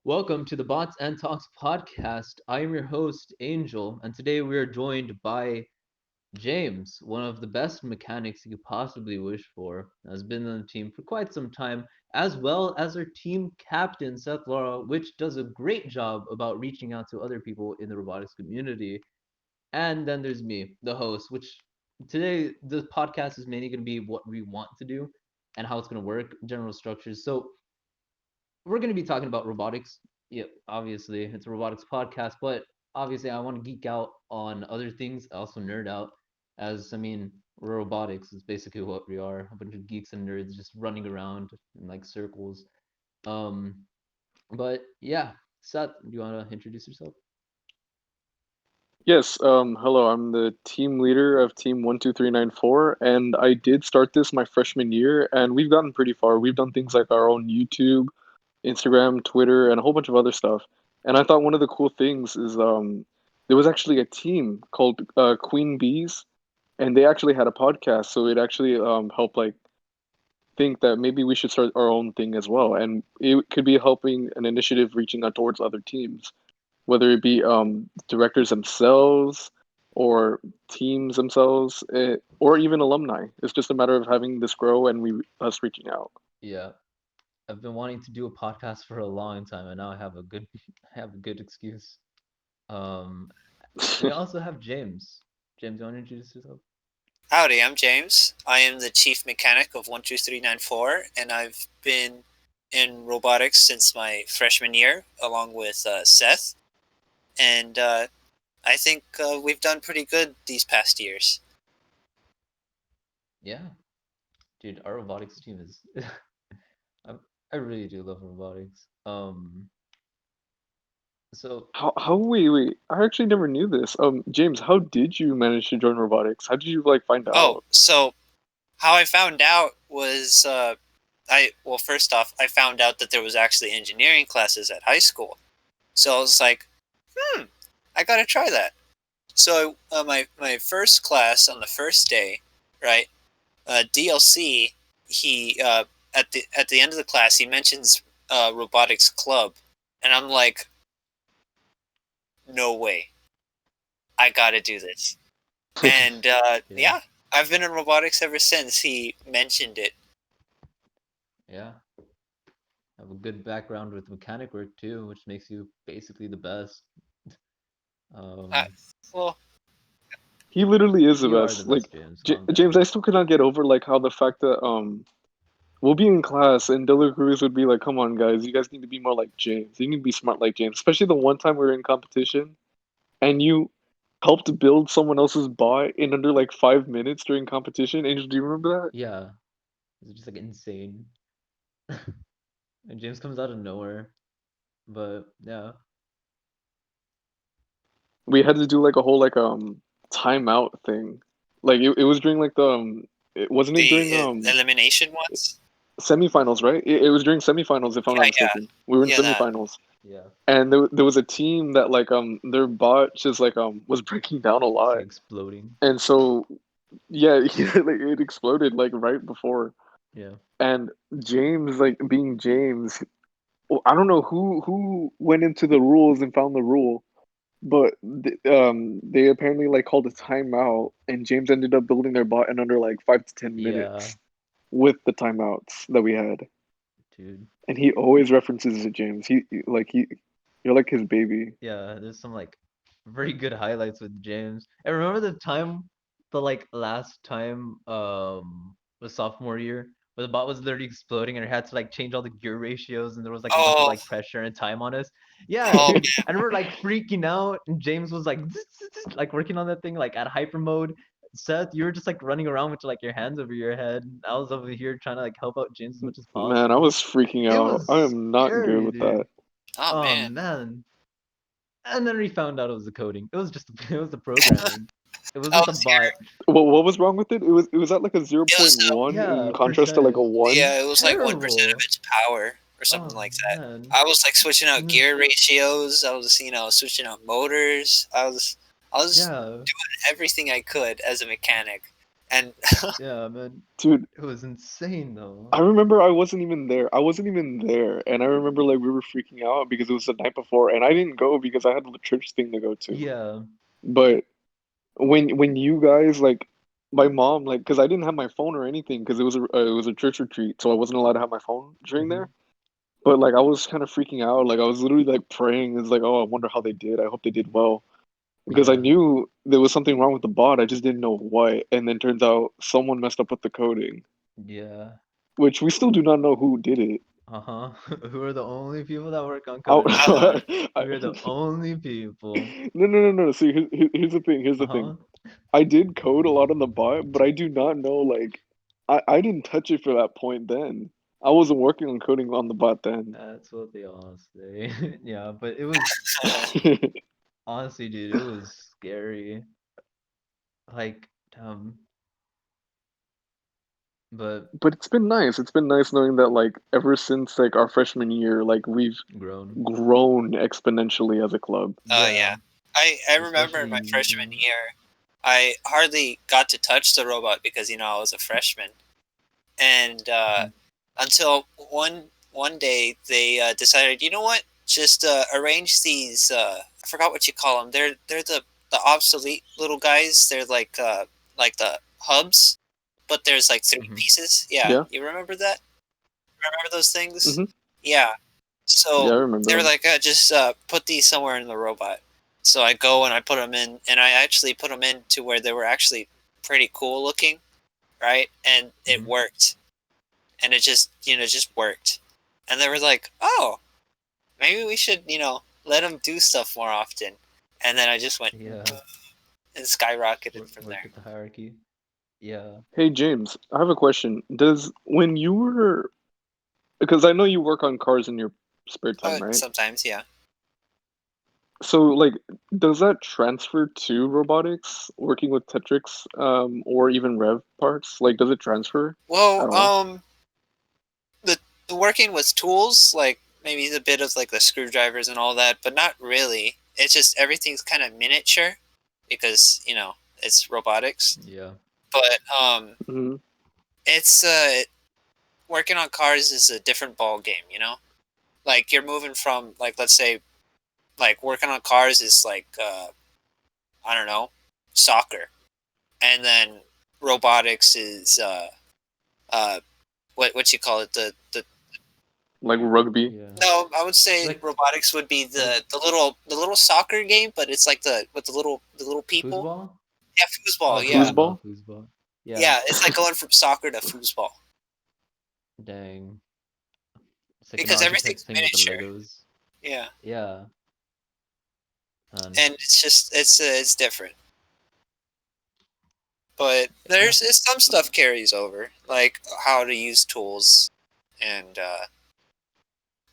Welcome to the Bots and Talks podcast. I am your host, Angel, and today we are joined by James, one of the best mechanics you could possibly wish for, has been on the team for quite some time, as well as our team captain, Seth Laura, which does a great job about reaching out to other people in the robotics community. And then there's me, the host, which today the podcast is mainly going to be what we want to do and how it's going to work, general structures. So we're going to be talking about robotics. Yeah, obviously, it's a robotics podcast, but obviously, I want to geek out on other things, also nerd out. As I mean, robotics is basically what we are, a bunch of geeks and nerds just running around in like circles. Um, but yeah, Seth, do you want to introduce yourself? Yes, hello, I'm the team leader of Team 12394, and I did start this my freshman year, and we've gotten pretty far. We've done things like our own YouTube, Instagram, Twitter, and a whole bunch of other stuff. And I thought one of the cool things is there was actually a team called Queen Bees, and they actually had a podcast, so it actually helped like think that maybe we should start our own thing as well, and it could be helping an initiative reaching out towards other teams, whether it be directors themselves or teams themselves, or even alumni. It's just a matter of having this grow and we us reaching out. Yeah, I've been wanting to do a podcast for a long time, and now I have a good, I have a good excuse. Um, we also have James. James, you want to introduce yourself? Howdy, I'm James. I am the chief mechanic of 12394, and I've been in robotics since my freshman year, along with Seth. And I think we've done pretty good these past years. Yeah, dude, our robotics team is I, I really do love robotics. So How wait, I actually never knew this. James, how did you manage to join robotics? How did you like find Oh, out? so how I found out was first off, I found out that there was actually engineering classes at high school. So I was like, I gotta try that. So my first class on the first day, right? DLC, he at the end of the class he mentions robotics club, and I'm like, no way, I gotta do this. And yeah, yeah, I've been in robotics ever since he mentioned it. yeah, have a good background with mechanic work too, which makes you basically the best. Uh, Um, well, He literally is the you are the best. Like best, James. Calm James, I down. still cannot get over like how the fact that we'll be in class and Dela Cruz would be like, "Come on, guys, you guys need to be more like James. You need to be smart like James." Especially the one time we were in competition and you helped build someone else's bot in under like 5 minutes during competition. Angel, do you remember that? Yeah, it's just like insane. And James comes out of nowhere, but yeah, We had to do like a whole like timeout thing. Like it was during like the it wasn't it during the elimination ones. semifinals, right? It was during semifinals if I'm not Yeah, yeah, mistaken. We were in yeah. That. semifinals. yeah, And there was a team that like their bot just like was breaking down a it's lot. like exploding. And so yeah, like it exploded like right before. Yeah, And James, like being James, well, I don't know who went into the rules and found the rule, but they apparently like called a timeout, and James ended up building their bot in under like 5 to 10 minutes yeah, with the timeouts that we had. dude. And he always references it, James. You're like his baby. Yeah, there's some like very good highlights with James. And remember the time, the like last time, was sophomore year, where the bot was literally exploding and it had to like change all the gear ratios and there was like a bunch of Oh, like pressure and time on us. Yeah, oh dude. I remember like freaking out and James was like like working on that thing like at hyper mode. Seth, you were just like running around with like your hands over your head. I was over here trying to like help out James as much as Man, I possible. was freaking It out. was I am not good scary, with that. dude. oh Oh man. man. And then we found out it was the coding. It was just it was the programming. It I wasn't the was bot. What was wrong with it? It was at like a zero It point was one in Yeah, contrast to like a percent. one. yeah, it was like 1% of Terrible. its power or something Oh like that. man. I was like switching It out was gear ratios. I was switching out motors. I was yeah. doing everything I could as a mechanic, And Yeah, man. Dude, It was insane though. I remember I wasn't even there. I wasn't even there, and I remember like we were freaking out because it was the night before, and I didn't go because I had the church thing to go to. Yeah. But when you guys like, my mom like, because I didn't have my phone or anything because it was a church retreat, so I wasn't allowed to have my phone during Hmm. there. But like I was kind of freaking out. Like I was literally like praying. It's like, oh, I wonder how they did. I hope they did well. Because I Yeah. knew there was something wrong with the bot. I just didn't know what. And then turns out someone messed up with the coding, Yeah. which we still do not know who did it. Uh-huh. Who are the only people that work on I, coding, man? I, We are the only people. no. See, here's the thing. Here's the thing. Uh-huh. I did code a lot on the bot, but I do not know. Like, I didn't touch it for that point then. I wasn't working on coding on the bot then. That's what they all say. Yeah, but it was honestly, dude, it was scary. Like, but But it's been nice. It's been nice knowing that like ever since like our freshman year, like we've grown. grown exponentially as a club. yeah, Yeah, I remember in especially my freshman using. year, I hardly got to touch the robot because I was a freshman, and Mhm. until one day they decided, you know what, just arrange these. I forgot what you call them. They're the obsolete little guys. They're like the hubs, but there's like three Mhm. pieces. Yeah, Yeah. you remember that? Remember those things? Hmm. Yeah. Yeah, So I remember they were them. like, just put these somewhere in the robot. So I go and I put them in, and I actually put them in to where they were actually pretty cool looking, right? And it Mhm. worked, and it just worked. And they were like, oh, maybe we should let them do stuff more often. And then I just went Yeah. and skyrocketed from Work there. with the hierarchy. Yeah. Hey James, I have a question. Does when you were, because I know you work on cars in your spare time, right? Sometimes, yeah. So like, does that transfer to robotics, working with Tetrix, or even Rev parts? Like, does it transfer Well, at all? the working with tools, like maybe a bit of like the screwdrivers and all that, but not really. It's just everything's kind of miniature because it's robotics. Yeah. But Hmm. it's working on cars is a different ball game. Like you're moving from, like, let's say, like working on cars is like I don't know, soccer, and then robotics is uh what you call it, the Like rugby? Yeah. no, I would It's say like robotics would be like the little soccer game, but it's like with the little people. foosball? Yeah, Oh, foosball. Yeah, Foosball? foosball. Yeah. yeah, it's like going from soccer to foosball Dang. It's like an because architect everything's playing with the miniature. Legos. Yeah, Yeah. And and it's different, but yeah. there's some stuff carries over, like how to use tools, and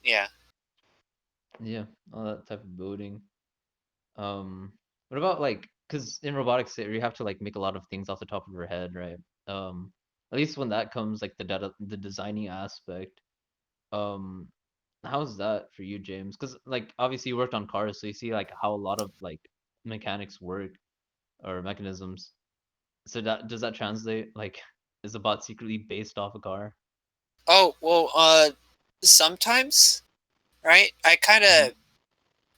yeah. Yeah. All that type of building. What about like, because in robotics you have to like make a lot of things off the top of your head, right? Um, at least when that comes like the designing aspect. Um, how's that for you, James? Because like obviously you worked on cars, so you see like how a lot of like mechanics work or mechanisms. So that does that translate? Like, is the bot secretly based off a car? Oh well, sometimes, right? I kind Hmm. of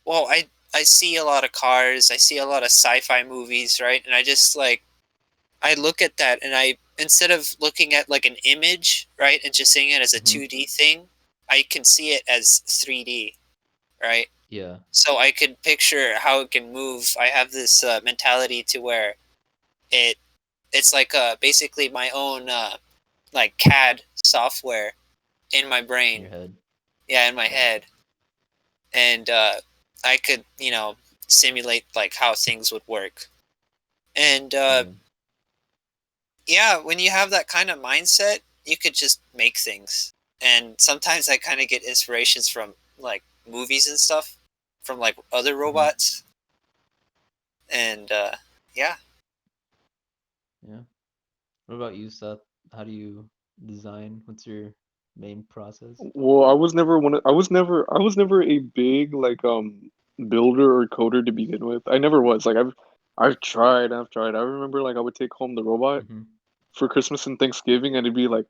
well, I see a lot of cars. I see a lot of sci-fi movies, right? And I just like I look at that, and I, instead of looking at like an image, right, and just seeing it as a Hmm. 2D thing, I can see it as 3D, right? Yeah. So I could picture how it can move. I have this mentality to where it it's like basically my own like CAD software in my In brain, your head. yeah, in my Yeah. head, and I could simulate like how things would work, and Yeah. yeah, when you have that kind of mindset, you could just make things. And sometimes I kind of get inspirations from like movies and stuff, from like other Hmm. robots, and yeah. Yeah. What about you, Seth? How do you design? What's your main process? Well, I was never a big like builder or coder to begin with. I never was. Like I've tried. I remember like I would take home the robot Hmm. for Christmas and Thanksgiving, and it'd be like,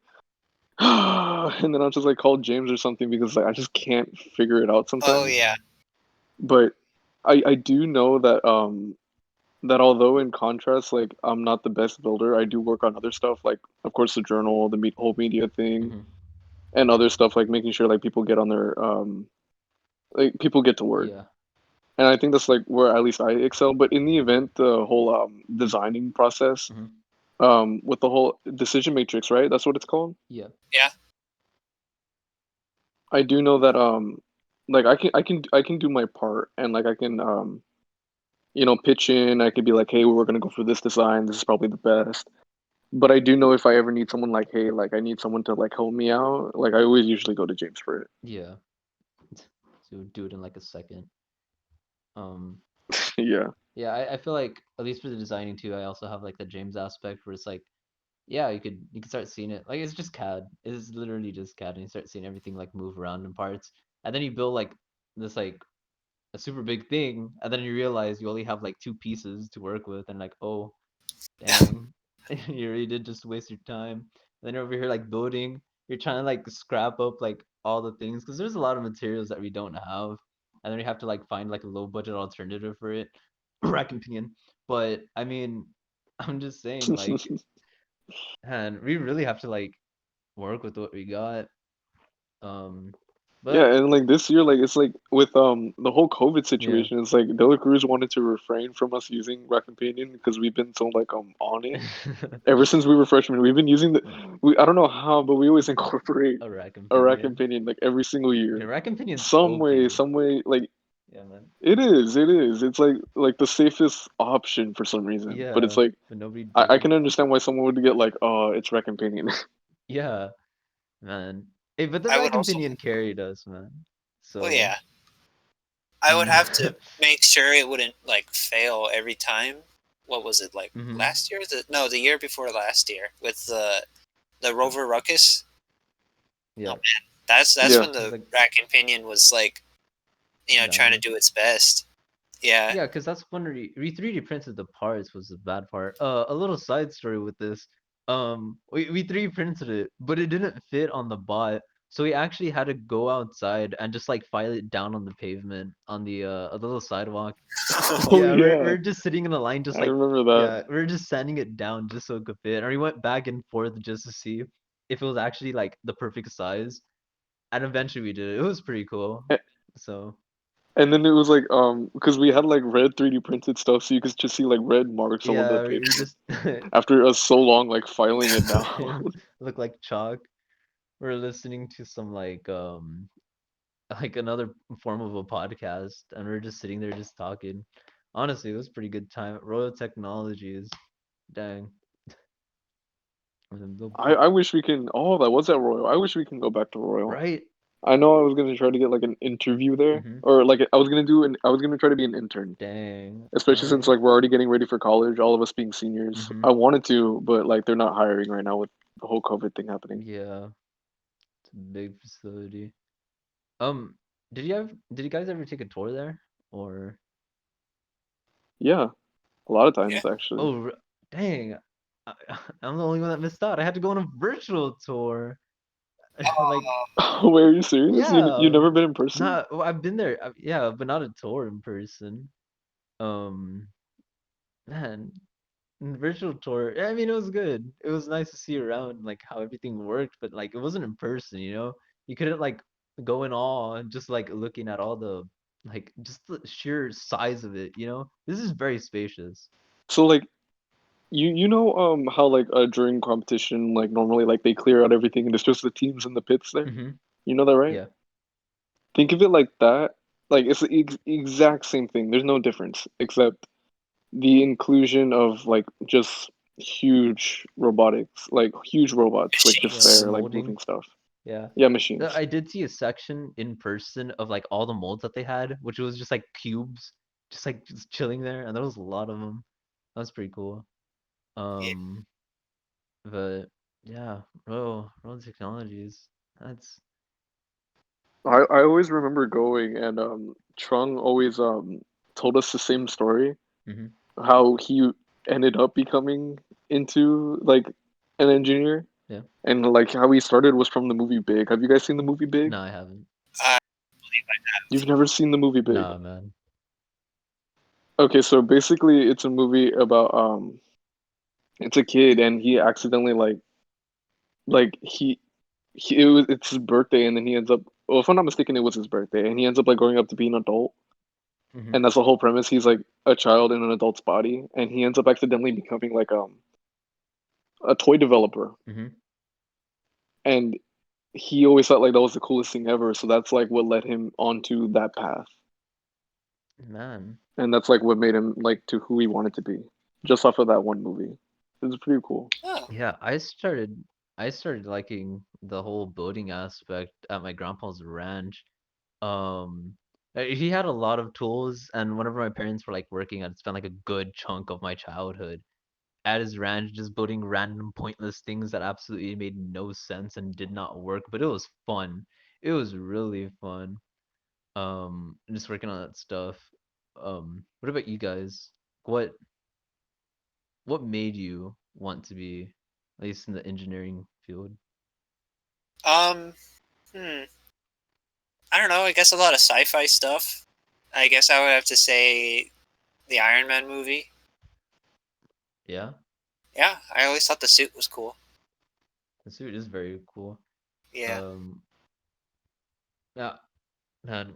and then I'll just like call James or something because like I just can't figure it out Oh sometimes. yeah. Yeah. But I do know that that although in contrast, like I'm not the best builder, I do work on other stuff, like of course the journal, the whole media thing, Hmm. and other stuff like making sure like people get on their like people get to work. Yeah. And I think that's like where at least I excel. But in the event, the whole designing process, Hmm. with the whole decision matrix, right? That's what it's called. Yeah. Yeah. I do know that like I can do my part, and like I can pitch in. I could be like, hey, we're gonna go for this design. This is probably the best. But I do know if I ever need someone like, hey, like I need someone to like help me out, like I always usually go to James for it. Yeah. So do it in like a second. Um, Yeah. yeah, I feel like at least for the designing too, I also have like the James aspect where it's like, yeah, you could start seeing it. Like it's just CAD. It's literally just CAD, and you start seeing everything like move around in parts. And then you build like this like a super big thing, and then you realize you only have like two pieces to work with, and like, oh, dang, you really did just waste your time. And then you're over here like building, you're trying to like scrap up like all the things because there's a lot of materials that we don't have, and then you have to like find like a low budget alternative for it. Rack and pinion. But I mean, I'm just saying like, and we really have to like work with what we got. Um, Yeah, but and like this year, like it's like with the whole COVID yeah. situation, it's like Dela Cruz wanted to refrain from us using Rack Companion because we've been so like on it ever since we were freshmen. We've been using the we I don't know how, but we always incorporate A rack a Rack opinion. Companion like every single Yeah, year. rack opinion's Some way, OP. some way, like Yeah, man. it is. It's like the safest option for some reason. But it's Yeah, like but nobody I does it. can understand why someone would get like, oh, it's Rack Companion. Yeah, man. Hey, but the I would rack also. opinion carried us, man. Well, So, yeah. I would mm, have to make sure it wouldn't like fail every time. What was it like hmm, last year? The year before last year with the Rover Ruckus. Oh yeah, man, that's Yeah. when it was the like rack and pinion was like trying to dying. do its best. Yeah. Yeah, because that's when we 3D printed the parts was the bad part. A little side story with this. We 3D printed it, but it didn't fit on the bot. So we actually had to go outside and just like file it down on the pavement on the a little sidewalk. Oh Yeah, we're yeah, we're just sitting in a line, just I like, remember that. yeah, we're just sanding it down just so it could fit. And we went back and forth just to see if it was actually like the perfect size. And eventually we did it. It was pretty cool. So And then it was like because we had like red 3D printed stuff, so you could just see like red marks on the yeah, we pavement just after us so long like filing it down. look like chalk. We're listening to some like another form of a podcast, and we're just sitting there just talking. Honestly, it was a pretty good time. Royal Technologies, dang. I wish we can. Oh, that was at Royal. I wish we can go back to Royal. Right? I know I was gonna try to get like an interview there, Mm-hmm. or like I was gonna try to be an intern, Dang. All especially since right. like we're already getting ready for college, all of us being seniors. Mm-hmm. I wanted to, but like they're not hiring right now with the whole COVID thing happening. Yeah, it's a big facility. Um, did you guys ever take a tour there? Or Yeah, a lot of Yeah. times actually. oh, dang. I, I'm the only one that missed out. I had to go on a virtual tour. Like, Wait, are you serious? You yeah. never been in person? Not well, I've been there. Yeah, but not a tour in person. Um, man, virtual tour. I mean, it was good. It was nice to see around like how everything worked, but like it wasn't in person, you know? You couldn't like go in awe and just like looking at all the like just the sheer size of it, you know? This is very spacious. So like you know how like during competition like normally like they clear out everything and it's just the teams in the pits there. Mm-hmm. You know that, right? Yeah. Think of it like that. Like it's the exact same thing. There's no difference except the inclusion of like just huge robotics, like huge robots, like just Yeah, the there, like molding. moving stuff. Yeah. Yeah, machines. I did see a section in person of like all the molds that they had, which was just like cubes, just like just chilling there, and there was a lot of them. That was pretty cool. Yeah. Um, but yeah, Royal Technologies. That's I always remember going and Trung always told us the same story mm-hmm. how he ended up becoming into like an engineer, Yeah. and like how he started was from the movie Big. Have you guys seen the movie Big? No, I haven't. I believe I You've have. never seen the movie Big. Nah, man. Okay, so basically it's a movie about it's a kid and he accidentally like it's his birthday and then he ends up, well, if I'm not mistaken, it was his birthday and he ends up like growing up to be an adult, Mhm. and that's the whole premise. He's like a child in an adult's body and he ends up accidentally becoming like a toy developer, Mhm. and he always thought like that was the coolest thing ever, so that's like what led him onto that path, Man. and that's like what made him like to who he wanted to be, just off of that one movie. It was pretty cool. Oh, Yeah, I started liking the whole boating aspect at my grandpa's ranch. He had a lot of tools, and whenever my parents were like working, I'd spend like a good chunk of my childhood at his ranch just building random pointless things that absolutely made no sense and did not work, but it was fun. It was really fun. Just working on that stuff. What about you guys? What what made you want to be at least in the engineering field? um, hmm. I don't know. I guess a lot of sci-fi stuff. I guess I would have to say the Iron Man movie. Yeah, Yeah, I always thought the suit was cool. the suit is very cool. Yeah. Um, yeah, man,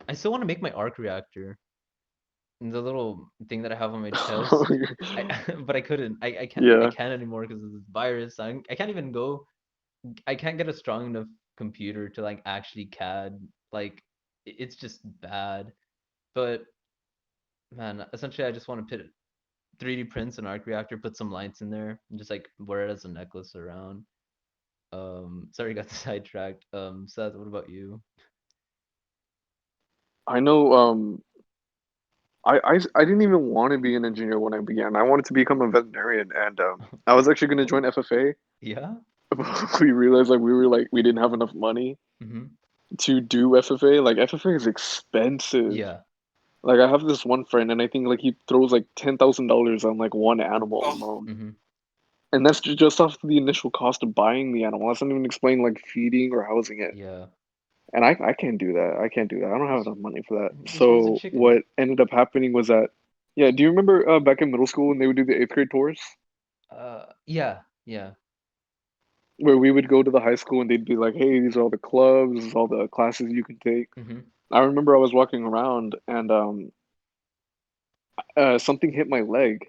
I still want to make my arc reactor. The little thing that I have on my chest. I but I couldn't. I Yeah, can't anymore because of this virus. I can't even go. I can't get a strong enough computer to like actually CAD. Like it's just bad. But man, essentially I just want to put 3D prints an arc reactor, put some lights in there, and just like wear it as a necklace around. Sorry, got sidetracked. Seth, what about you? I know. I didn't even want to be an engineer when I began. I wanted to become a veterinarian, and I was actually going to Oh, join FFA. yeah. But we realized like we didn't have enough money Mm-hmm. to do FFA. Like FFA is expensive. Yeah. Like I have this one friend, and I think like he throws like $10,000 on like one animal Oh, alone, Mm-hmm. and that's just off the initial cost of buying the animal. That's not even explaining like feeding or housing it. Yeah. And I can't do that. I can't do that. I don't have Just enough money for that. just raise a So chicken. what ended up happening was that, yeah, do you remember back in middle school when they would do the eighth grade tours, Yeah. Yeah. where we would go to the high school and they'd be like, "Hey, these are all the clubs, this is all the classes you can take." Mm-hmm. I remember I was walking around and something hit my leg,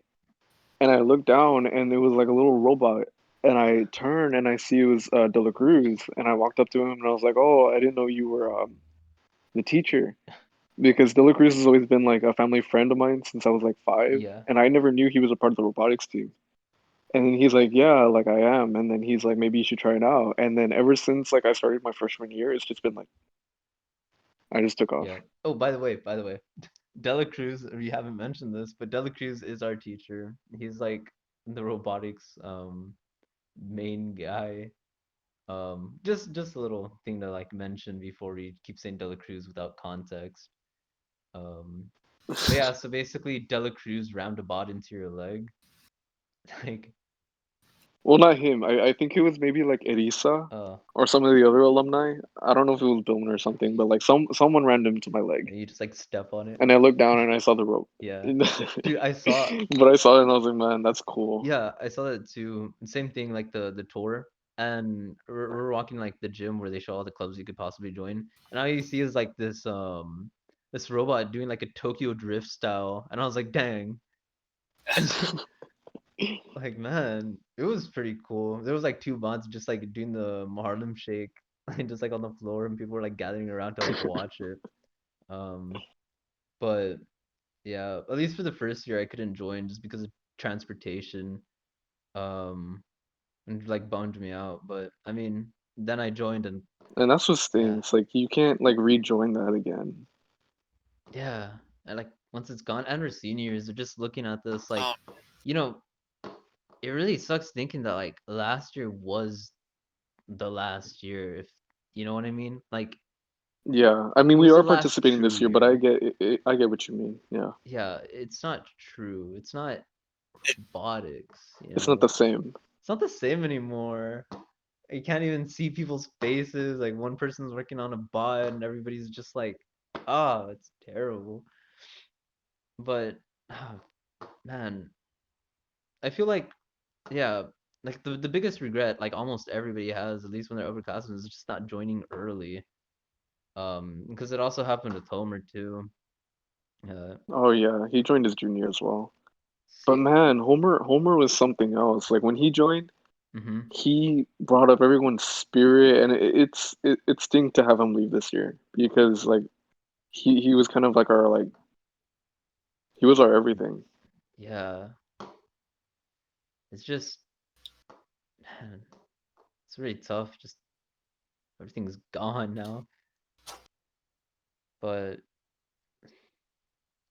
and I looked down and it was like a little robot. And I turned and I see it was De La Cruz, and I walked up to him and I was like, "Oh, I didn't know you were the teacher." Because De La Cruz has always been like a family friend of mine since I was like 5, Yeah. and I never knew he was a part of the robotics team. And then he's like, "Yeah, like I am." And then he's like, "Maybe you should try it out." And then ever since like I started my freshman year, it's just been like I just took off. Yeah. Oh, by the way, Dela Cruz, we haven't mentioned this, but Dela Cruz is our teacher. He's like the robotics main guy. Just a little thing to like mention before we keep saying Dela Cruz without context. Um, but yeah, so basically Dela Cruz rammed a bot into your leg. Like, Well, not him. I think it was maybe like Erisa uh, or some of the other alumni. I don't know if it was Billman or something, but like someone ran into my leg, you just like step on it. and I looked down and I saw the rope. Yeah. Dude, I saw But I saw it and I was like, "Man, that's cool." yeah, I saw that too. Same thing like the tour. And we're walking like the gym where they show all the clubs you could possibly join. And all you see is like this robot doing like a Tokyo Drift style. And I was like, dang. Like man, it was pretty cool. There was like two bots just like doing the Harlem Shake, just like on the floor, and people were like gathering around to like watch it. Um, but yeah, at least for the first year, I couldn't join just because of transportation. Um, and like bummed me out. But I mean, then I joined, and And that's what yeah, stinks. Like you can't like rejoin that again. yeah, and like once it's gone, and we're seniors, they're just looking at this like, um, you know, it really sucks thinking that like last year was the last year, if you know what I mean. Like Yeah, I it mean we was the are last participating true this year, but year. I get what you mean. Yeah, Yeah, it's not true. It's not it, robotics, you it's not the know. same. it's not the same anymore. You can't even see people's faces. Like one person's working on a bot and everybody's just like, ah, it's terrible. But oh, man, I feel like yeah, like the biggest regret like almost everybody has, at least when they're upperclassmen, is just not joining early. Because it also happened with Homer too. Oh yeah, he joined his junior as well. But See, man, Homer was something else. Like when he joined, mm-hmm. he brought up everyone's spirit, and it stinks to have him leave this year because like he was kind of like our like he was our everything. Yeah, it's just man, it's really tough. Just everything's gone now. But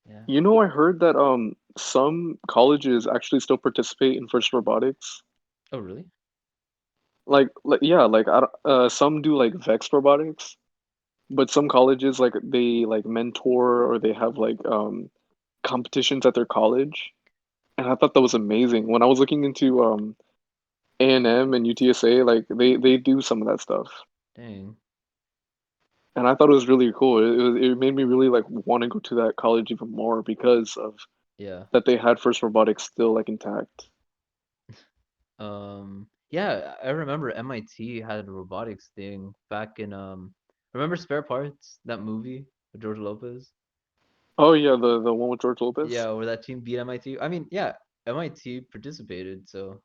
yeah. You know, I heard that some colleges actually still participate in first robotics. Oh, really? Like yeah, like some do like Vex robotics, but some colleges like they like mentor or they have like competitions at their college, and I thought that was amazing. When I was looking into A&M and UTSA, like they do some of that stuff, Dang. and I thought it was really cool. It made me really like want to go to that college even more because of Yeah. that they had first robotics still like intact. Yeah, I remember MIT had a robotics thing back in remember Spare Parts, that movie with George Lopez? Oh yeah, the one with George Lopez. Yeah, where that team beat MIT. I mean, yeah, MIT participated, so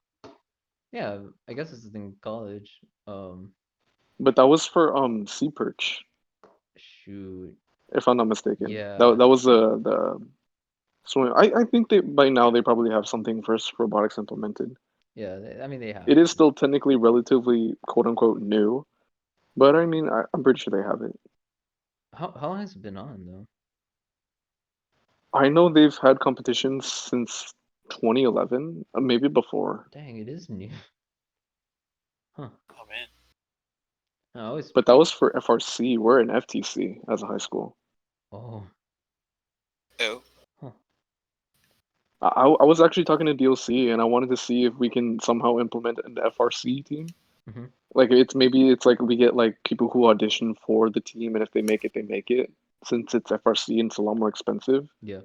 yeah, I guess it's a thing in college. But that was for Sea Perch, Shoot. if I'm not mistaken. Yeah. That was the so I think they by now they probably have something for robotics implemented. Yeah, I mean they have It is to. still technically relatively quote unquote new, but I mean I'm pretty sure they have it. How long has it been on though? I know they've had competitions since 2011, maybe before, Dang, it is new. Huh. Oh man. I always but that was for FRC. We're in FTC as a high school. oh. Oh. Huh. I was actually talking to DLC and I wanted to see if we can somehow implement an FRC team. Mm-hmm. Like it's like we get like people who audition for the team, and if they make it, they make it. Since it's FRC and it's a lot more expensive. Yeah.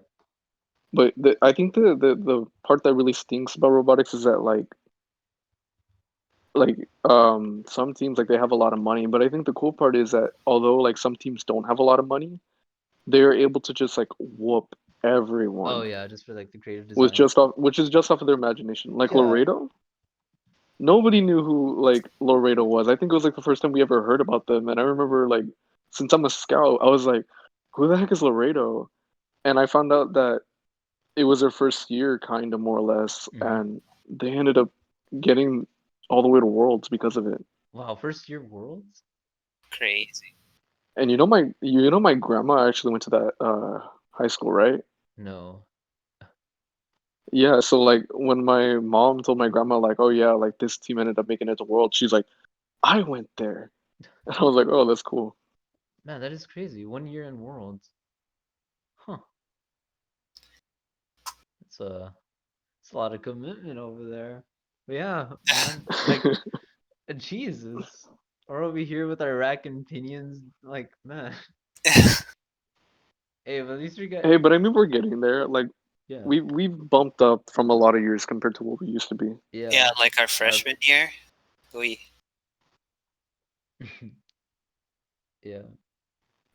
But I think the part that really stinks about robotics is that like some teams like they have a lot of money, but I think the cool part is that although like some teams don't have a lot of money, they're able to just like whoop Oh everyone yeah, just for like the creative with design. just off which is just off of their imagination. Like Yeah. Laredo, nobody knew who like Laredo was. I think it was like the first time we ever heard about them, and I remember like since I'm a scout, I was like, who the heck is Laredo? And I found out that it was their first year, kind of more or less, Mm-hmm. and they ended up getting all the way to Worlds because of it. Wow, first year worlds? Crazy. And you know my grandma actually went to that high school, right? No. Yeah, so like when my mom told my grandma like, "Oh yeah, like this team ended up making it to Worlds," she's like, "I went there." And I was like, "Oh, that's cool." Man, that is crazy. 1 year in worlds. Huh. It's a it's a lot of commitment over there. But yeah, man, like Jesus. We're over here with our rack and pinions, like man. Hey, but at least we got Hey, but I mean we're getting there. Like yeah. we've bumped up from a lot of years compared to what we used to be. Yeah, Yeah. like our Our freshman year. We yeah.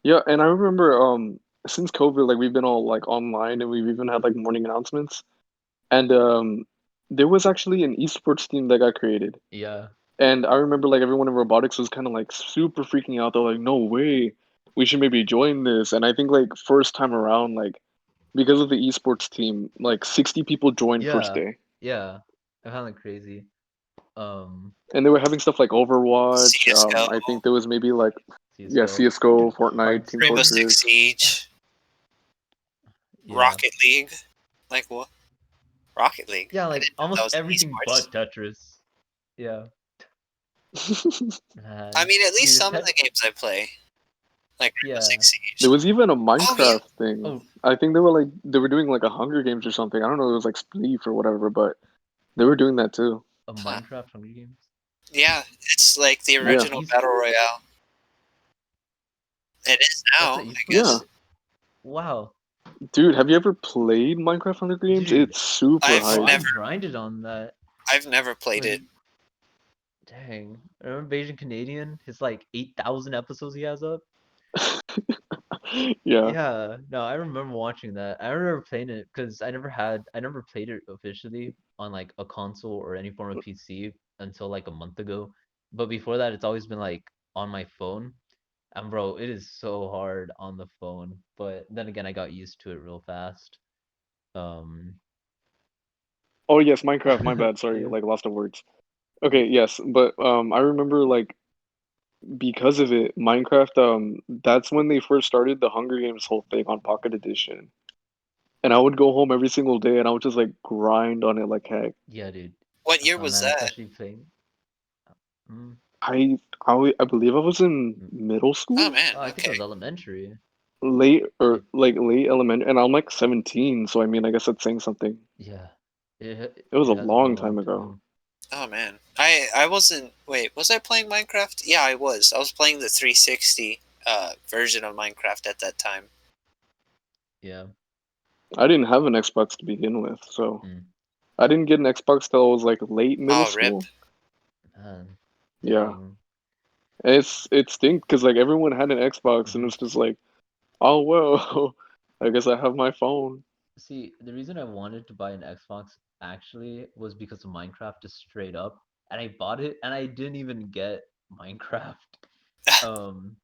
Yeah, and I remember since COVID, like we've been all like online and we've even had like morning announcements. And there was actually an esports team that got created. Yeah. And I remember like everyone in robotics was kind of like super freaking out. They're like, "No way, we should maybe join this." And I think like first time around, like because of the esports team, like 60 people joined first Yeah. day, Yeah. I found it crazy. Um and they were having stuff like Overwatch. CS:GO, I think there was maybe like yeah, CS:GO. CS:GO, Fortnite, Team Rainbow Hearthstone. Six Fortress. Siege, Yeah. Rocket League. Like what? Rocket League. Yeah, I like didn't know that almost was an everything esports. but Tetris. Yeah. I Man. mean, at least Dude, some of the games I play, like Rainbow yeah. Six There Siege. was even a Oh yeah. Minecraft thing. Oh, I think they were doing like a Hunger Games or something. I don't know, it was like Spleef or whatever, but they were doing that too. A Huh. Minecraft Hunger Games? Yeah, it's like the Yeah, original He's battle royale. It is That's now, an I esport? yeah. guess. Wow. Dude, have you ever played Minecraft Hunger Games? Dude, It's super I've bro, hype. I never, grinded on that. I've never played it. When Dang. Remember Beijing Canadian? His like 8,000 episodes he has up? Yeah. Yeah, no, I remember watching that. I remember playing it because I never played it officially on like a console or any form of PC until like a month ago. But before that, it's always been like on my phone. And bro, it is so hard on the phone. But then again, I got used to it real fast. Um, Oh yes, Minecraft. My bad. Sorry, yeah, like lost of words. Okay, yes, but I remember like because of it, Minecraft. That's when they first started the Hunger Games whole thing on Pocket Edition, and I would go home every single day, and I would just like grind on it like heck. yeah, dude. What year Oh was man, that? especially playing. Mm, I believe I was in mm. middle Oh school, man, Oh, I think it okay. was elementary. late or Like, like late elementary, and I'm like 17, so I mean, I guess that's saying something. yeah, it It was a it has been a long long time ago. time. Oh man, I wasn't. Wait, was I playing Minecraft? Yeah, I was. I was playing the 360 version of Minecraft at that time. Yeah. I didn't have an Xbox to begin with, so Mm, I didn't get an Xbox till I was like late middle Oh, rip. school. man, Yeah, dang. and it stinks because like everyone had an Xbox, and Hmm. it's just like, oh well, I guess I have my phone. See, the reason I wanted to buy an Xbox actually was because of Minecraft, just straight up. And I bought it, and I didn't even get Minecraft. Um,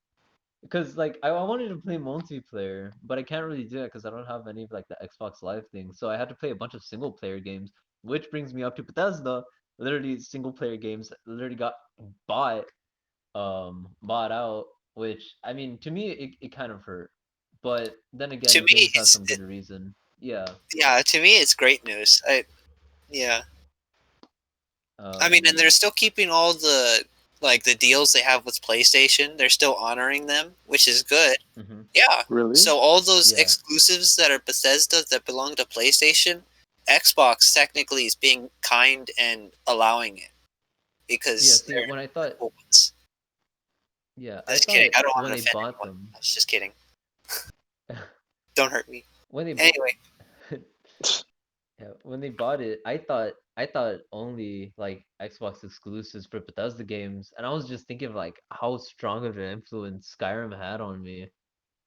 because like I wanted to play multiplayer, but I can't really do that because I don't have any of like the Xbox Live thing. So I had to play a bunch of single player games, which brings me up to Bethesda. Literally single player games literally got bought bought out, which I mean to me it kind of hurt. But then again, To the me, games have some good reason. Yeah. yeah. To me, it's great news. Yeah. I mean, and Um they're still keeping all the like the deals they have with PlayStation. They're still honoring them, which is good. mhm. Yeah. Really? So all those Yeah. exclusives that are Bethesda that belong to PlayStation, Xbox technically is being kind and allowing it Yeah, because see they're when I thought cool ones. yeah, I Just kidding. thought I don't want when to I offend bought anyone. them I was just kidding. Don't hurt me. when they bought Anyway, yeah, when they bought it, I thought only like Xbox exclusives for Bethesda games, and I was just thinking of like how strong of an influence Skyrim had on me.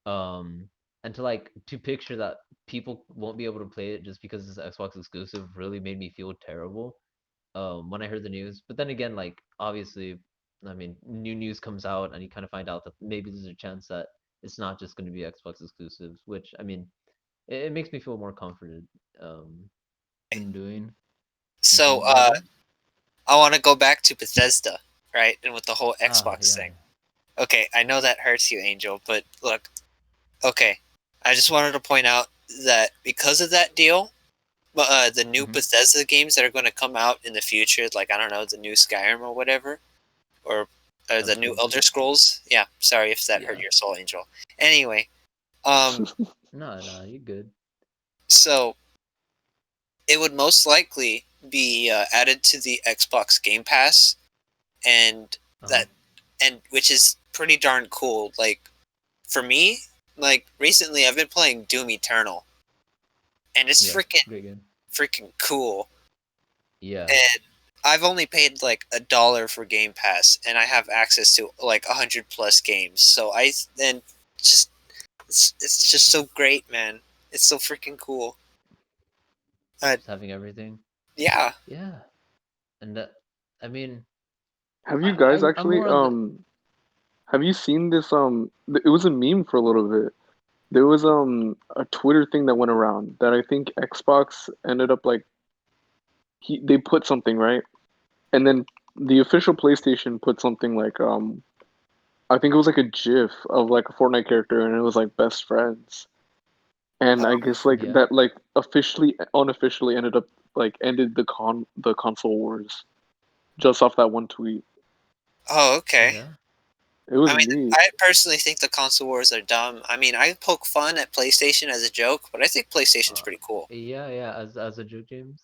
Um, and to like to picture that people won't be able to play it just because it's Xbox exclusive really made me feel terrible. When I heard the news, but then again, like obviously, I mean, new news comes out, and you kind of find out that maybe there's a chance that it's not just going to be Xbox exclusives, which I mean, it makes me feel more comforted. Um, in doing. so Yeah, go ahead. I want to go back to Bethesda, right? And with the whole Ah, Xbox yeah. thing. Okay, I know that hurts you, Angel, but look, okay, I just wanted to point out that because of that deal, the new Mm-hmm. Bethesda games that are going to come out in the future, like I don't know, the new Skyrim or whatever, or Elder the new Scrolls Elder 6. Scrolls. Yeah, sorry if that hurt Yeah. your soul, Angel. Anyway, um, No, no, you're good. so it would most likely be added to the Xbox Game Pass, and Uh-huh. that and which is pretty darn cool. Like for me, like recently I've been playing Doom Eternal, and it's Yeah. freaking Great game. cool. Yeah. And I've only paid like $1 for Game Pass, and I have access to like 100 plus games. So I then just it's just so great, man. It's so freaking cool. Uh, Just having everything. yeah. Yeah. And I mean, Have you guys I'm actually more on the have you seen this it was a meme for a little bit. There was a Twitter thing that went around that I think Xbox ended up like they put something, right? And then the official PlayStation put something like I think it was like a GIF of like a Fortnite character, and it was like best friends. And I guess like yeah. that like officially unofficially ended up like ended the console wars just off that one tweet. Oh, Oh okay. yeah. It was I mean, neat. I personally think the console wars are dumb. I mean, I poke fun at PlayStation as a joke, but I think PlayStation's Uh, pretty cool. yeah, yeah. As a joke, James.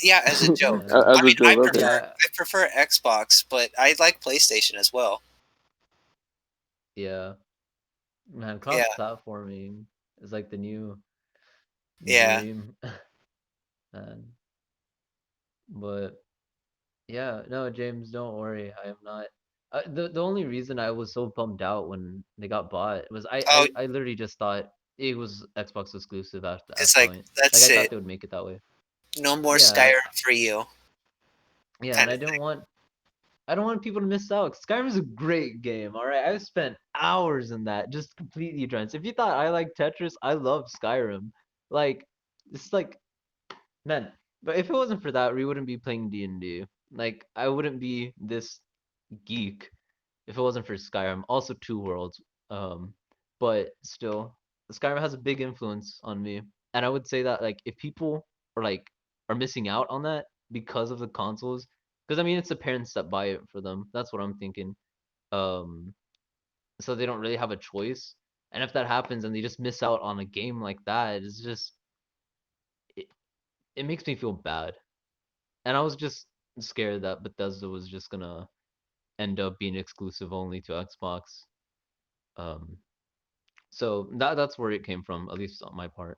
Yeah, as a joke. Man, I As a mean, joke, okay. yeah, I prefer Xbox, but I like PlayStation as well. yeah. Man, Yeah, cross-platforming is like the new yeah. dream, man. But yeah, no, James, don't worry. I am not. The only reason I was so bummed out when they got bought was Oh, I literally just thought it was Xbox exclusive at it's that like point. Like that's I thought it. they would make it that way. No more Yeah, Skyrim for you, yeah, and kind of thing. I don't want people to miss out. Skyrim is a great game. All right, I've spent hours in that, just completely drenched. If you thought I like Tetris, I love Skyrim. Like it's like man, but if it wasn't for that, we wouldn't be playing D&D. Like I wouldn't be this geek if it wasn't for Skyrim. Also, Two Worlds. Um, but still, Skyrim has a big influence on me, and I would say that like if people are missing out on that because of the consoles, because I mean it's the parents that buy it for them. That's what I'm thinking. Um, so they don't really have a choice. And if that happens and they just miss out on a game like that, it's just it, it makes me feel bad. And I was just scared that Bethesda was just gonna end up being exclusive only to Xbox. Um, so that's where it came from, at least on my part.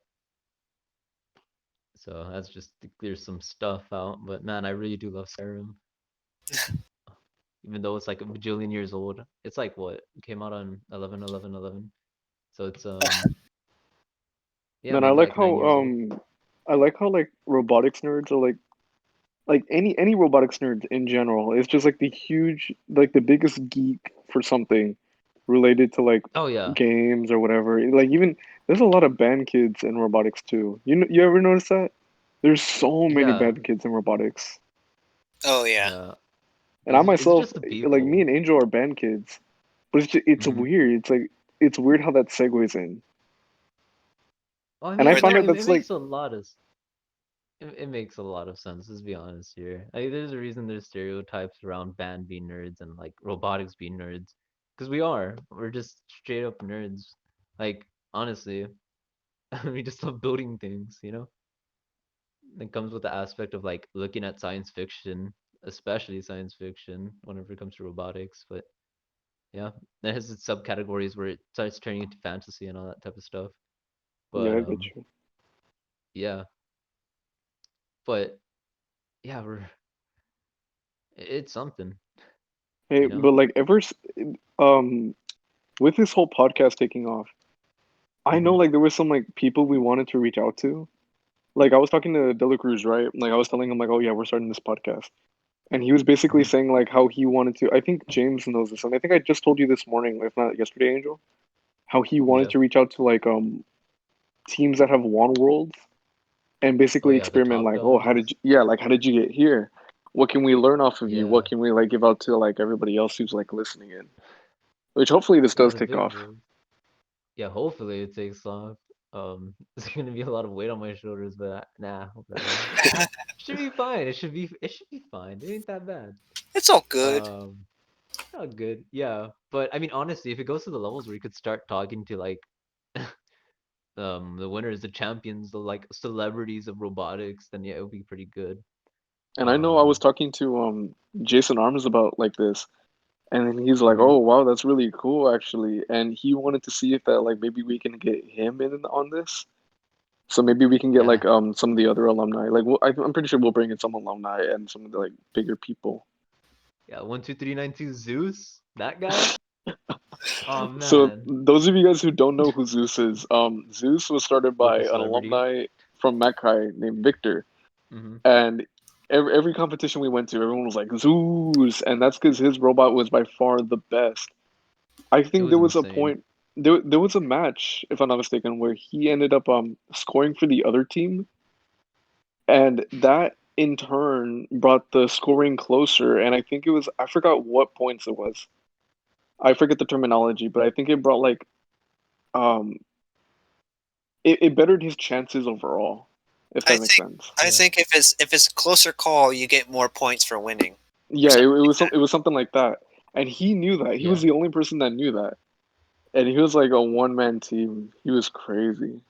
So that's just to clear some stuff out. But man, I really do love Skyrim, even though it's like a bajillion years old. It's like what it came out on 11/11/11. So it's yeah, Man, maybe like 9 years old. I like how like robotics nerds are like any robotics nerd in general is just like the huge like the biggest geek for something related to like Oh yeah, games or whatever. Like even there's a lot of band kids in robotics too. You ever notice that? There's so many yeah, band kids in robotics. Oh yeah. yeah. And I It's myself, just the like me people. and Angel are band kids, but it's Hmm. weird. It's like it's weird how that segues in. Well, I And I mean, Were find there? out it that's like makes a lot of it makes a lot of sense. Let's be honest here. Like, there's a reason there's stereotypes around band being nerds and like robotics being nerds, because we are. We're just straight up nerds. Like honestly, we just love building things. It comes with the aspect of like looking at science fiction, especially science fiction, whenever it comes to robotics. But yeah, it has its subcategories where it starts turning into fantasy and all that type of stuff. yeah, But I get you. yeah, but yeah, it's something, Hey, you know. but like um with this whole podcast taking off, I know Hmm. like there was some like people we wanted to reach out to. Like I was talking to Dela Cruz, right? Like I was telling him like, oh yeah, we're starting this podcast. And he was basically Hmm. saying like how he wanted to I think James knows this, and I think I just told you this morning, if not yesterday, Angel, how he wanted Yeah. to reach out to like teams that have won worlds and Oh basically yeah, the experiment top like, oh, dogs. how did you get here? What can we learn off of you? What Yeah. can we like give out to like everybody else who's like listening in? Which hopefully this Yeah, does the take big off. boys. Yeah, hopefully it takes off. It's gonna be a lot of weight on my shoulders, but nah, whatever. Should be fine. It should be fine. It ain't that bad. It's all good. Um, oh good. Yeah, but I mean honestly, if it goes to the levels where you could start talking to like the winners, the champions, the like celebrities of robotics, then yeah, it would be pretty good. And I know I was Um, talking to Jason Arms about like this, and then he's like, mhm. "Oh wow, that's really cool actually." And he wanted to see if that like maybe we can get him in on this. So maybe we can get Yeah, like some of the other alumni. Like I'm pretty sure we'll bring in some alumni and some of the like bigger people. yeah. 1 2 3 9 2 Zeus, that guy. Oh So man, those of you guys who don't know who Zeus is, Zeus was started by local an celebrity. alumni from Mackay named Victor, Hmm. and every competition we went to, everyone was like Zeus, and that's because his robot was by far the best. I It think there was was a insane. point there was a match, if I'm not mistaken, where he ended up scoring for the other team, and that in turn brought the scoring closer. And I think it was I forgot what points it was. I forget the terminology, but I think it brought like um it bettered his chances overall, if I that makes think sense. I Yeah. think if it's a closer call, you get more points for winning or Yeah, something it like was it was something like that. and he knew that. He was Yeah. the only person that knew that, and he was like a one-man team. He was crazy.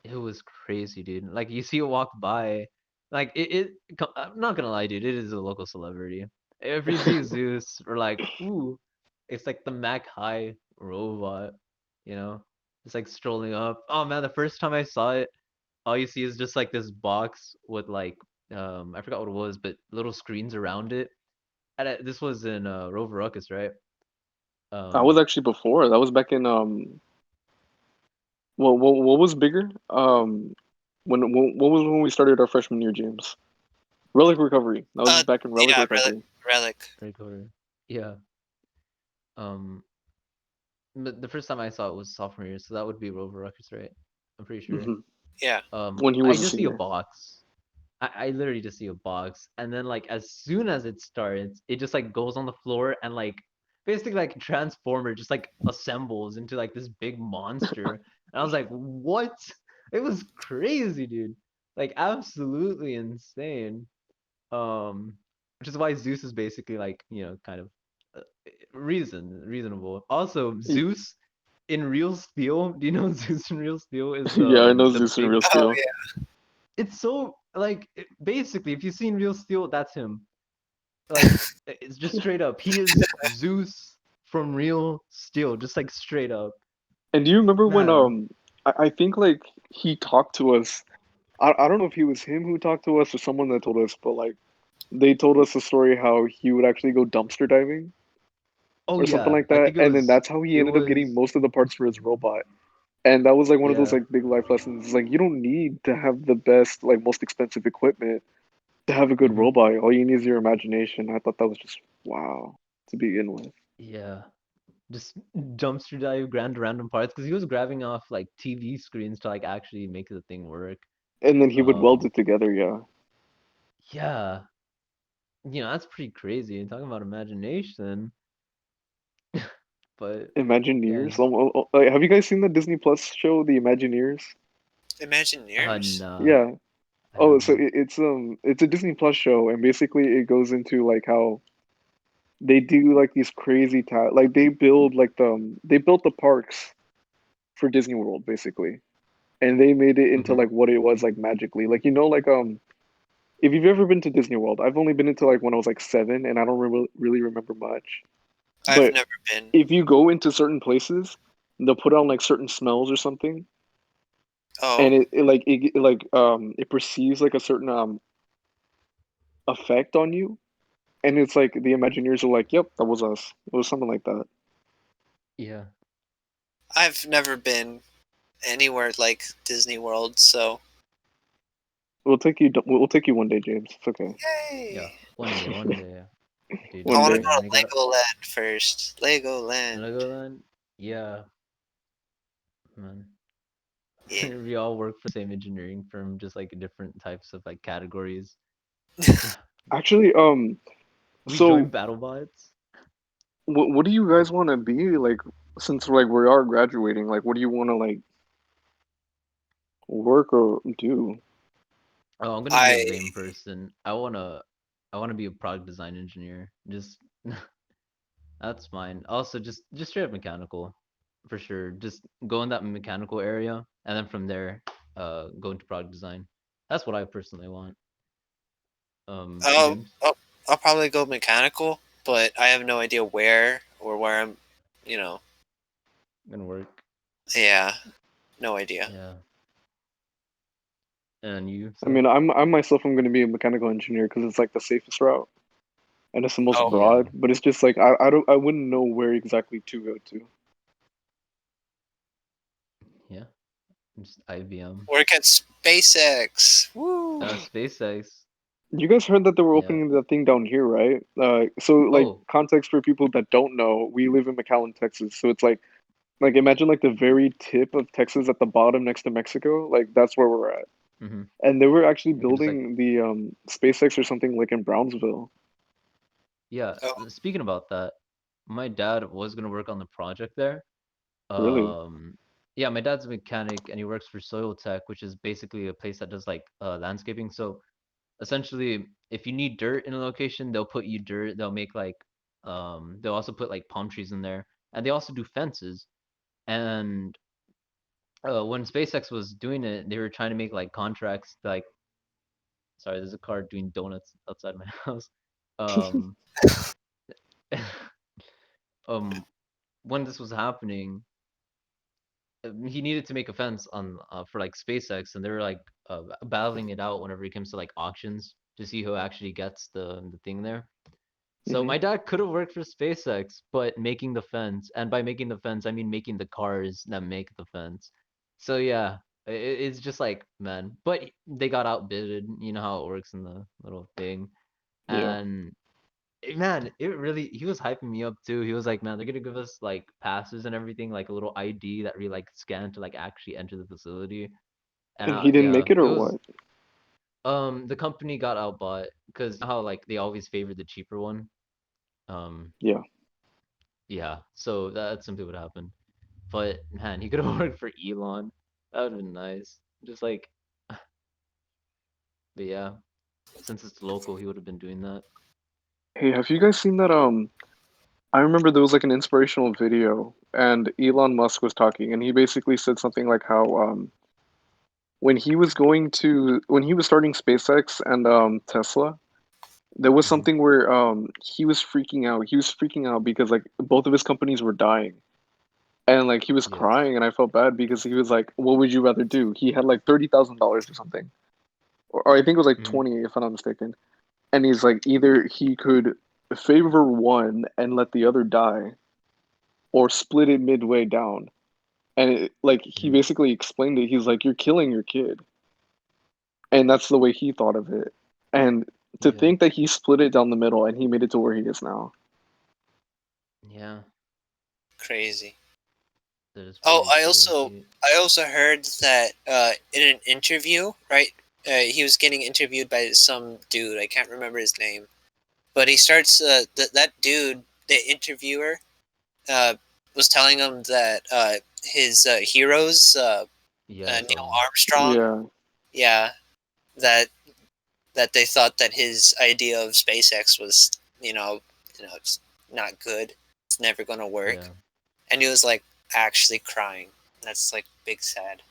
It was crazy, dude. Like you see it walk by, like I'm not gonna lie, dude. It is a local celebrity. If you see Zeus, or like, ooh, it's like the Mac High robot, you know, just like strolling up. Oh man, the first time I saw it, all you see is just like this box with like, I forgot what it was, but little screens around it. And this was in Rover Ruckus, right? I was Um, actually before. That was back in what was bigger? What was when we started our freshman year, James? Relic Recovery. That was back in Relic Yeah, relic. Recovery. Relic. Recorder. Yeah. Um, but the first time I saw it was sophomore year, so that would be Rover Ruckus, right? I'm pretty sure. Hmm. Yeah. When he I was a just see a senior. box. I literally just see a box, and then like as soon as it starts, it just like goes on the floor and like basically like Transformer just like assembles into like this big monster. And I was like, what? It was crazy, dude. Like absolutely insane. Which is why Zeus is basically like, kind of reasonable. Also, Y- Zeus in Real Steel. Do you know Zeus in Real Steel is Yeah, I know the Zeus and big. Real Oh Steel. yeah. It's so like basically, if you've seen Real Steel, that's him. Like it's just straight up. He is Zeus from Real Steel, just like straight up. And do you remember when Man. I think like he talked to us. I don't know if he was him who talked to us or someone that told us, but like they told us the story how he would actually go dumpster diving Oh or something yeah, like I that, think it and then was. that's how he It ended up getting was. most of the parts for his robot. And that was like one of those Yeah. like big life lessons. It's like you don't need to have the best, like most expensive equipment to have a good Hmm. robot. All you need is your imagination. I thought that was just wow to begin with. Yeah. Just dumpster dive, grand random parts, because he was grabbing off like TV screens to like actually make the thing work. And then he would weld Um. it together, yeah. Yeah. That's pretty crazy. Talking about imagination. But yeah, Imagineers. Like, have you guys seen the Disney Plus show, The Imagineers? Imagineers. nah, Yeah. I Oh, so haven't. it's a Disney Plus show, and basically it goes into like how they do like these crazy like they built the parks for Disney World basically, and they made it into Hmm. like what it was like magically. Like like if you've ever been to Disney World, I've only been into like when I was like 7, and I don't really remember much. I've But never been. if you go into certain places, they'll put on like certain smells or something, and Oh, it perceives like a certain effect on you, and it's like the Imagineers are like, "Yep, that was us." It was something like that. Yeah. I've never been anywhere like Disney World. So We'll take you one day, James. It's okay. Yeah. yay! One day, dude. I One want to day. go Man, you gotta. to Legoland first. Legoland. Legoland? Yeah, man. Yeah. We all work for the same engineering firm, just like different types of like categories. Actually, We join so BattleBots. what do you guys want to be like since like we are graduating? Like, what do you want to like work or do? Oh, I'm gonna be a I lame person. I wanna be a product design engineer. Just that's mine. Also, just straight up mechanical, for sure. Just go in that mechanical area, and then from there, go into product design. That's what I personally want. I'll, James, I'll I'll probably go mechanical, but I have no idea where or where I'm. You know. gonna work. Yeah. No idea. Yeah, and you, I so mean, I myself am going to be a mechanical engineer because it's like the safest route and it's the most Oh, yeah, broad. But it's just like I wouldn't know where exactly to go to. yeah. Just IBM. work at SpaceX. Woo. SpaceX. You guys heard that they were Yeah. opening that thing down here, right? So like Oh. context for people that don't know, we live in McAllen, Texas. So it's like imagine like the very tip of Texas at the bottom next to Mexico. Like that's where we're at. Mm-hmm. And they were actually You could just like, building the SpaceX or something like in Brownsville. yeah. Oh, Speaking about that, my dad was gonna work on the project there. Really? Um, yeah, my dad's a mechanic and he works for Soil Tech, which is basically a place that does like landscaping. So essentially, if you need dirt in a location, they'll put you dirt. They'll make like They'll also put like palm trees in there, and they also do fences. And when SpaceX was doing it, they were trying to make like contracts. Like, sorry, there's a car doing donuts outside my house. Um, um, when this was happening, he needed to make a fence on for like SpaceX, and they were like battling it out whenever it comes to like auctions to see who actually gets the thing there. So Hmm. my dad could have worked for SpaceX, but making the fence, and by making the fence, I mean making the cars that make the fence. So yeah, it's just like, man, but they got outbidded. You know how it works in the little thing, Yeah. and man, it really he was hyping me up too. He was like, man, they're gonna give us like passes and everything, like a little ID that we like scan to like actually enter the facility. And And he didn't yeah, make it it or was what? the company got outbought because how like they always favor the cheaper one. Um Yeah. yeah, so that's simply what happened. But man, he could have worked for Elon. That would have been nice. Just like, but yeah, since it's local, he would have been doing that. Hey, have you guys seen that? I remember there was like an inspirational video, and Elon Musk was talking, and he basically said something like how when he was starting SpaceX and Tesla, there was Hmm. something where he was freaking out. He was freaking out because like both of his companies were dying. And like he was Yeah. crying, and I felt bad because he was like, "What would you rather do?" He had like $30,000 or something, or I think it was like Hmm. 20, if I'm not mistaken. And he's like, either he could favor one and let the other die, or split it midway down. And like he Hmm. basically explained it. He's like, "You're killing your kid," and that's the way he thought of it. And to Yeah. think that he split it down the middle and he made it to where he is now. Yeah. Crazy. That is Oh, pretty crazy. I also heard that in an interview, right? He was getting interviewed by some dude. I can't remember his name, but he starts that dude, the interviewer, uh, was telling him that his heroes, Yeah, I saw Neil that. Armstrong, Yeah. yeah, that they thought that his idea of SpaceX was, it's not good. It's never gonna work, Yeah. and he was like actually crying. That's like big sad.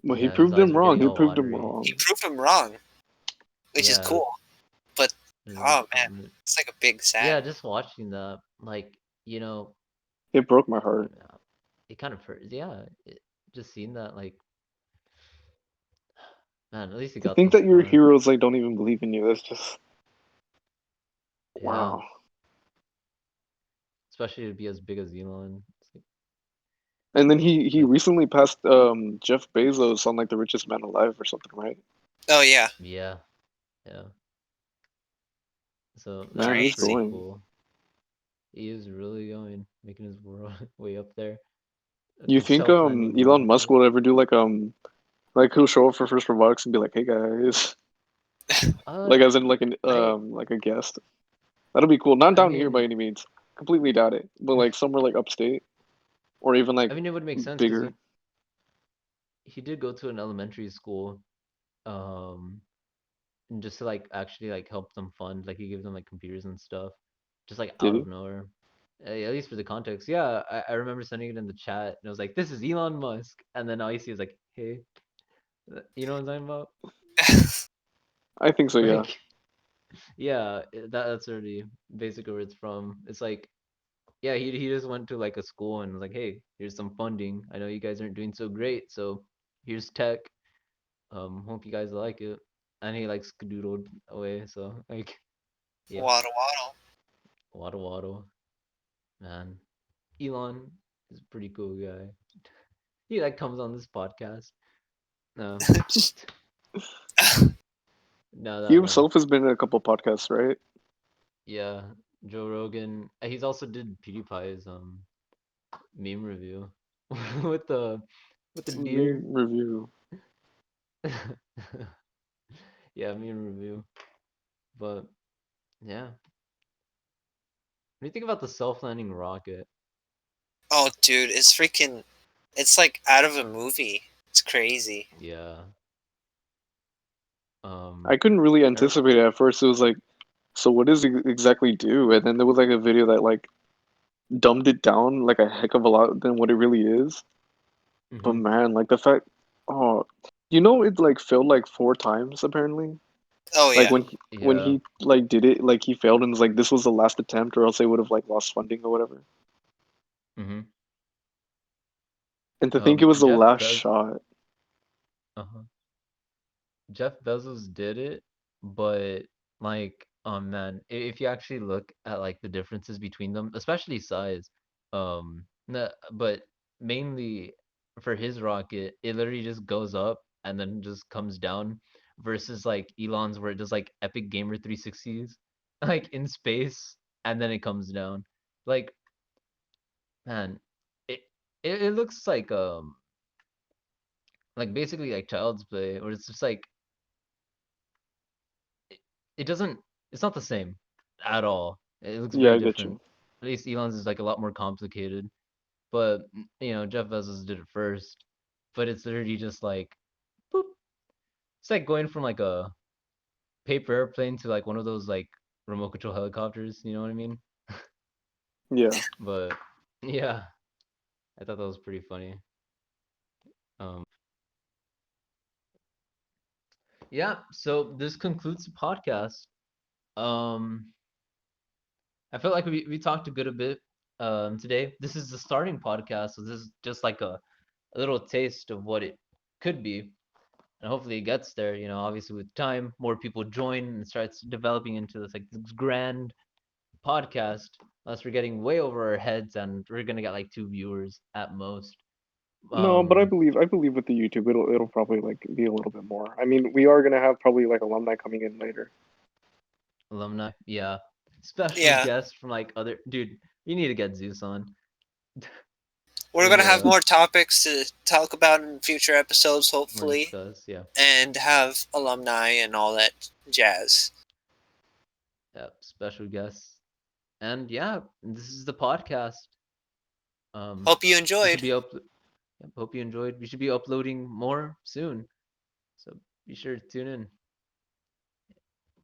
Well, he Yeah, his proved eyes him were wrong. getting He all proved him watery. He wrong. proved him wrong, which is Yeah, cool. But it was a oh good man, comment. it's like a big Yeah, sad. just watching that, like, you know, It broke my heart. yeah, it kind of hurt. Yeah, just seeing that, like, man, at least he To got think this that your far. heroes like don't even believe in you, that's just Yeah, wow. especially to be as big as Elon. It's And then he like, recently passed Jeff Bezos on like the richest man alive or something, right? Oh yeah, yeah, yeah. So Man, that's he's pretty crazy. going. cool. He is really going, making his world way up there. You The think self-landing Elon Musk rocket. will ever do like he'll show up for First Robotics and be like, "Hey guys," Uh, like as in like an I, like a guest. That'll be cool. Not I down here by mean, any means. Completely doubt it. But like somewhere like upstate or even like it would make sense because bigger. he did go to an elementary school, um, and just to like actually like help them fund, like he gave them like computers and stuff, just like Did out he? of nowhere. At least for the context, yeah, I remember sending it in the chat, and I was like, "This is Elon Musk," and then all you see is like, "Hey," you know what I'm talking about? I think so. Yeah. Like, yeah, that's already basically where it's from. It's like, yeah, he just went to like a school and was like, "Hey, here's some funding. I know you guys aren't doing so great, so here's tech. Hope you guys like it." And he like skadoodled away. So like, yeah, Waddle waddle. waddle waddle, man. Elon is a pretty cool guy. He like comes on this podcast. No, no, He that himself has been in a couple podcasts, right? yeah, Joe Rogan. He's also did PewDiePie's meme review with the deer. Meme review. Yeah, meme review. But yeah, when you think about the self-landing rocket, Oh dude, it's freaking. It's like out of a movie. It's crazy. yeah, I couldn't really I, anticipate it at first. It was like So what does it exactly do? And then there was like a video that like dumbed it down like a heck of a lot than what it really is. But Mm-hmm. man, like the fact, oh, you know, it like failed like 4 times apparently. Oh Like yeah. when Yeah. he like did it, like he failed and was like this was the last attempt, or else they would have like lost funding or whatever. Mm-hmm. And to think it was the Jeff last Bez. shot. Uh-huh. Jeff Bezos did it, but like, oh man, if you actually look at like the differences between them, especially size, but mainly for his rocket, it literally just goes up and then just comes down, versus like Elon's where it does like Epic Gamer 360s, like in space, and then it comes down. Like, man, it it looks like basically like child's play, or it's just like it, it doesn't it's not the same at all. It looks Yeah, very I get different. you. At least Elon's is like a lot more complicated. But Jeff Bezos did it first. But it's literally just like boop. It's like going from like a paper airplane to like one of those like remote control helicopters, you know what I mean? Yeah. But yeah, I thought that was pretty funny. Um yeah, so this concludes the podcast. Um I felt like we talked a good a bit today. This is the starting podcast, so this is just like a little taste of what it could be. And hopefully it gets there, obviously with time, more people join and starts developing into this grand podcast. Unless we're getting way over our heads and we're gonna get like 2 viewers at most. No, but Um I believe with the YouTube it'll probably like be a little bit more. I mean, we are gonna have probably like alumni coming in later. Alumni, yeah. Special Yeah. guests from like other dude, you need to get Zeus on. We're There's gonna have a more topics to talk about in future episodes, more hopefully, discuss, yeah. and have alumni and all that jazz. Yeah, special guests. And yeah, this is the podcast. Hope you We should enjoyed. be up. Hope you enjoyed. We should be uploading more soon. So be sure to tune in.